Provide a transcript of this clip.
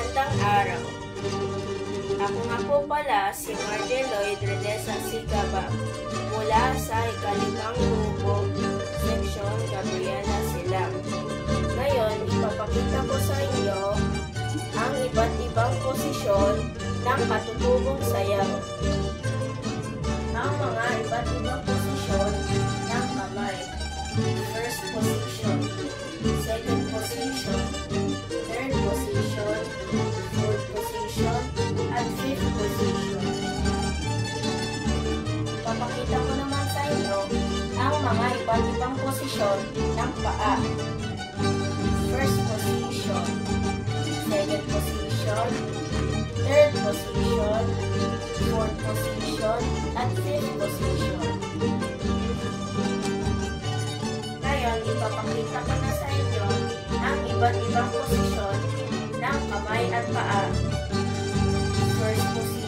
Magandang araw. Ako nga po pala si Marjorie Lloyd Redesa Sigabang mula sa ikalimang grupo, seksyon Gabriela Silang. Ngayon, ipapakita ko sa inyo ang iba't ibang posisyon ng katutubong sayaw. Ang mga iba't ibang posisyon ng kamay. First position, second position, third position, fourth position, at fifth position. Papakita ko naman sa inyo ang mga iba't ibang posisyon ng paa. First position, second position, third position, fourth position, at fifth position. Ngayon, ipapakita ko na sa inyo ang iba't ibang posisyon ng kamay at paa. First position,